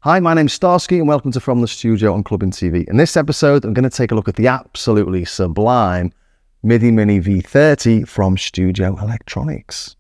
Hi, my name's Starsky and welcome to From the Studio on Clubbing TV. In this episode, I'm going to take a look at the absolutely sublime Midimini V30 from Studio Electronics.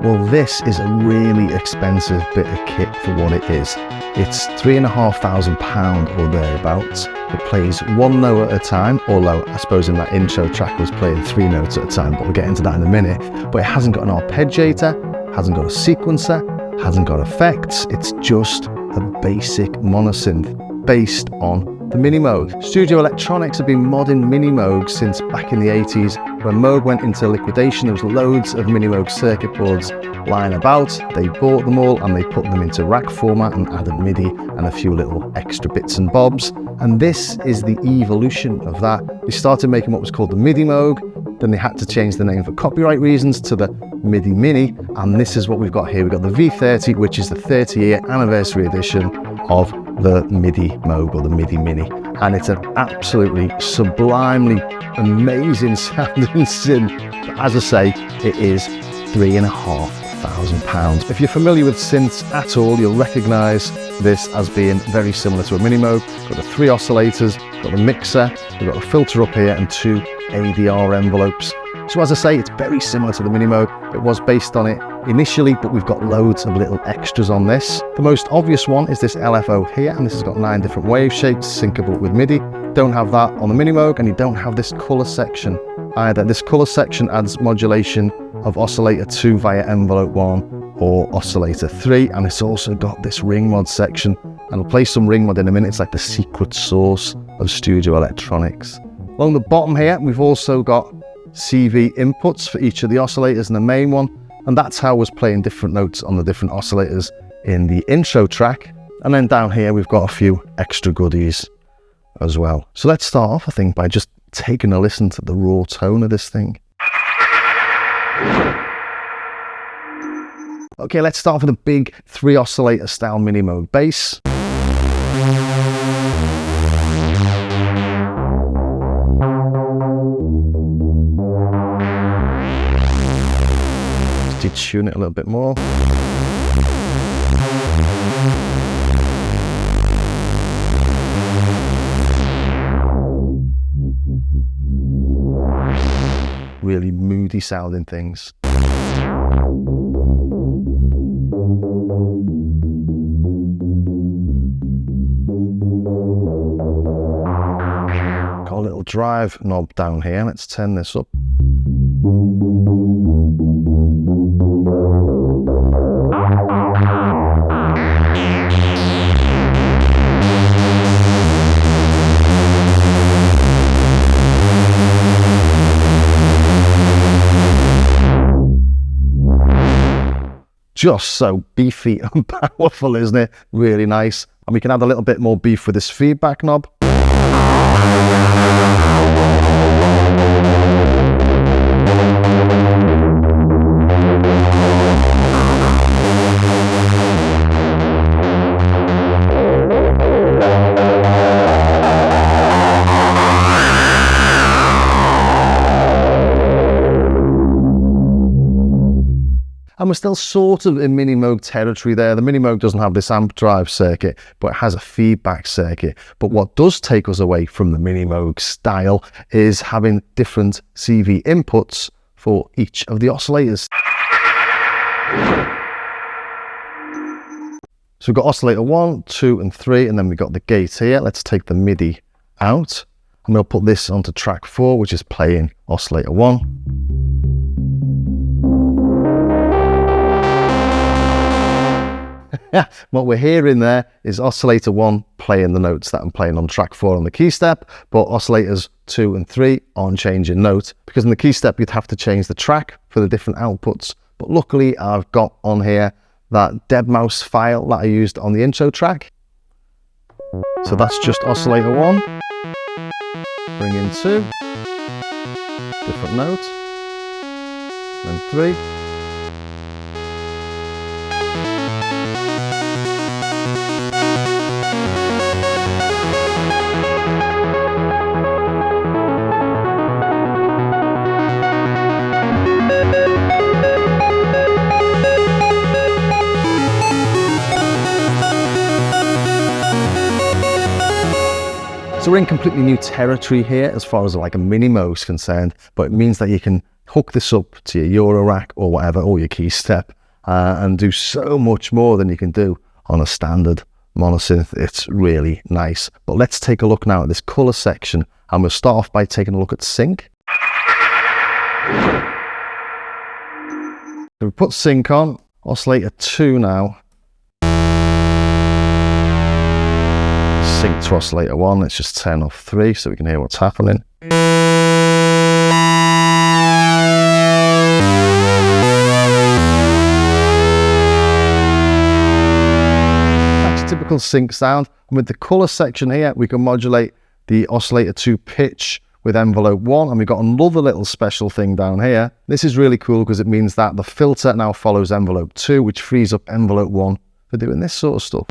Well, this is a really expensive bit of kit for what it is. It's £3,500 or thereabouts. It plays one note at a time, although I suppose in that intro track I was playing 3 notes at a time, but we'll get into that in a minute. But it hasn't got an arpeggiator, hasn't got a sequencer, hasn't got effects. It's just a basic monosynth based on the Mini Moog. Studio Electronics have been modding Mini Moog since back in the 80s. When Moog went into liquidation, there was loads of Mini Moog circuit boards lying about. They bought them all and they put them into rack format and added MIDI and a few little extra bits and bobs. And this is the evolution of that. They started making what was called the MIDI Moog. Then they had to change the name for copyright reasons to the Midimini. And this is what we've got here. We've got the V30, which is the 30-year anniversary edition of the MIDI Moog or the Midimini. And it's an absolutely sublimely amazing sounding synth. But as I say, it is £3,500. If you're familiar with synths at all, you'll recognise this as being very similar to a Mini Moog. Got the 3 oscillators, got the mixer, we've got a filter up here and 2 ADR envelopes. So as I say, it's very similar to the Mini Moog. It was based on it initially, but we've got loads of little extras on this. The most obvious one is this LFO here, and this has got 9 different wave shapes syncable with MIDI. Don't have that on the Mini Moog, and you don't have this colour section either. This colour section adds modulation of oscillator 2 via envelope 1 or oscillator 3, and it's also got this ring mod section, and I'll play some ring mod in a minute. It's like the secret sauce of Studio Electronics. Along the bottom here, we've also got CV inputs for each of the oscillators and the main one, and that's how I was playing different notes on the different oscillators in the intro track. And then down here we've got a few extra goodies as well. So let's start off, I think, by just taking a listen to the raw tone of this thing. Okay, let's start with a big 3 oscillator style Mini Moog bass. Detune it a little bit more. Really moody sounding things. Got a little drive knob down here. Let's turn this up. Just so beefy and powerful, isn't it? Really nice. And we can add a little bit more beef with this feedback knob. And we're still sort of in Minimoog territory there. The Minimoog doesn't have this amp drive circuit, but it has a feedback circuit. But what does take us away from the Minimoog style is having different CV inputs for each of the oscillators. So we've got oscillator 1, 2 and 3, and then we've got the gate here. Let's take the MIDI out, and we'll put this onto track 4, which is playing oscillator 1. What we're hearing there is oscillator 1 playing the notes that I'm playing on track 4 on the key step, but oscillators 2 and 3 aren't changing note, because in the key step you'd have to change the track for the different outputs. But luckily I've got on here that deadmau5 file that I used on the intro track. So that's just oscillator 1, bring in 2, different note, then 3. So we're in completely new territory here as far as like a Minimoog is concerned, but it means that you can hook this up to your Euro rack or whatever, or your key step, and do so much more than you can do on a standard monosynth. It's really nice. But let's take a look now at this color section, and we'll start off by taking a look at sync. So we put sync on, oscillator 2 now. Sync to oscillator 1, let's just turn off 3 so we can hear what's happening. That's a typical sync sound. And with the colour section here, we can modulate the oscillator 2 pitch with envelope 1, and we've got another little special thing down here. This is really cool because it means that the filter now follows envelope 2, which frees up envelope 1 for doing this sort of stuff.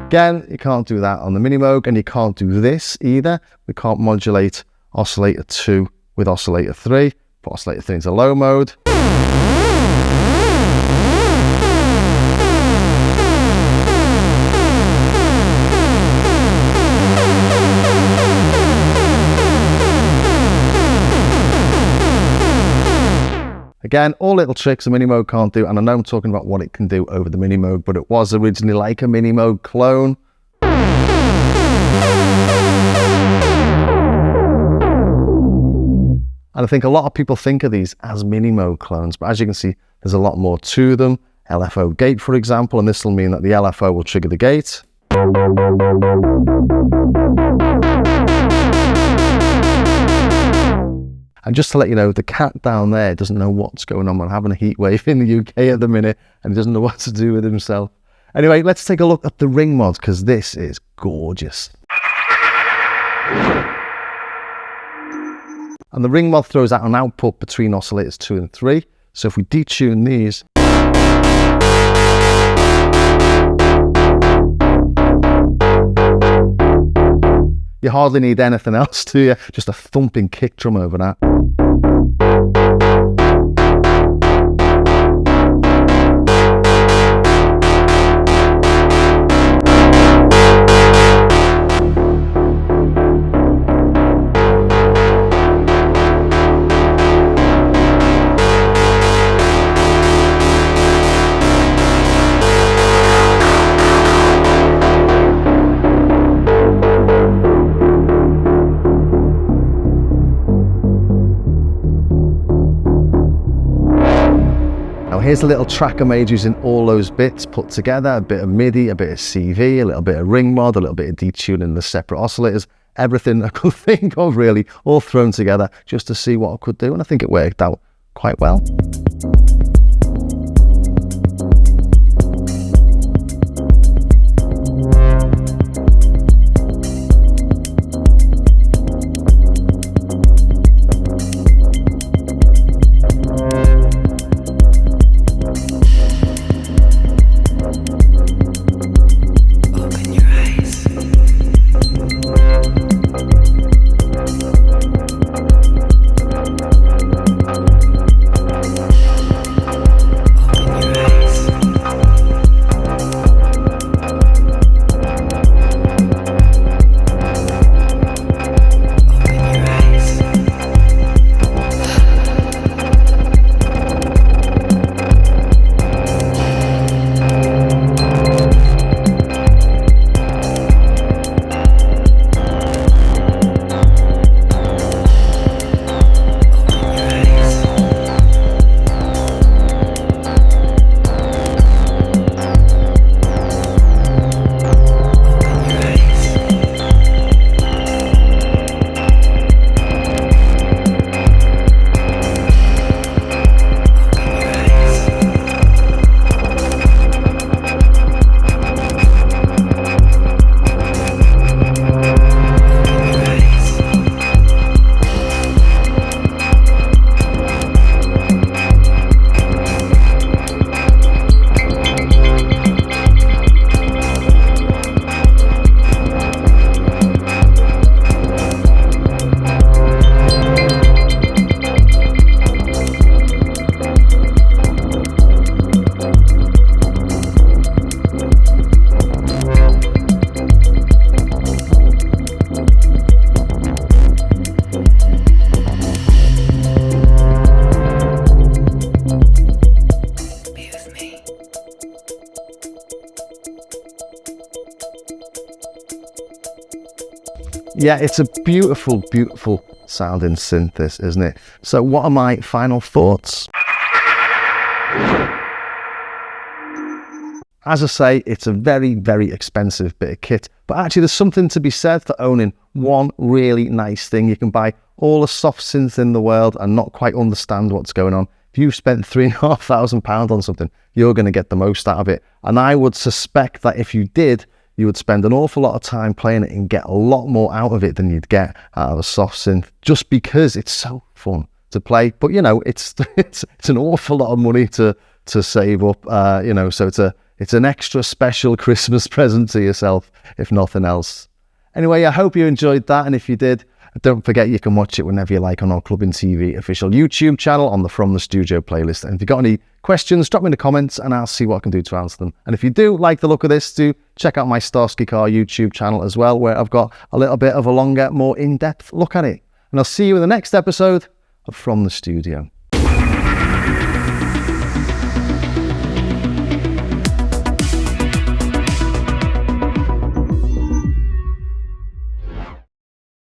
Again, you can't do that on the Minimoog, and you can't do this either. We can't modulate oscillator 2 with oscillator 3. Put oscillator 3 into low mode. Again, all little tricks a Minimoog can't do, and I know I'm talking about what it can do over the Minimoog, but it was originally like a Minimoog clone. And I think a lot of people think of these as Minimoog clones, but as you can see, there's a lot more to them. LFO gate, for example, and this will mean that the LFO will trigger the gate. And just to let you know, the cat down there doesn't know what's going on. We're having a heat wave in the UK at the minute, and he doesn't know what to do with himself. Anyway, let's take a look at the ring mod, because this is gorgeous. And the ring mod throws out an output between oscillators 2 and 3. So if we detune these, you hardly need anything else, do you? Just a thumping kick drum over that. Here's a little track I made using all those bits put together, a bit of MIDI, a bit of CV, a little bit of ring mod, a little bit of detuning the separate oscillators, everything I could think of really, all thrown together just to see what I could do, and I think it worked out quite well. Yeah, it's a beautiful, beautiful sounding synth, this, isn't it? So what are my final thoughts? As I say, it's a very, very expensive bit of kit, but actually there's something to be said for owning one really nice thing. You can buy all the soft synths in the world and not quite understand what's going on. If you've spent £3,500 on something, you're going to get the most out of it. And I would suspect that if you did, you would spend an awful lot of time playing it and get a lot more out of it than you'd get out of a soft synth, just because it's so fun to play. But you know, it's an awful lot of money to save up. You know, so it's an extra special Christmas present to yourself, if nothing else. Anyway, I hope you enjoyed that, and if you did, don't forget you can watch it whenever you like on our Clubbing TV official YouTube channel on the From the Studio playlist. And if you've got any questions, drop me in the comments and I'll see what I can do to answer them. And if you do like the look of this, do check out my Starsky Carr YouTube channel as well, where I've got a little bit of a longer, more in-depth look at it. And I'll see you in the next episode of From the Studio.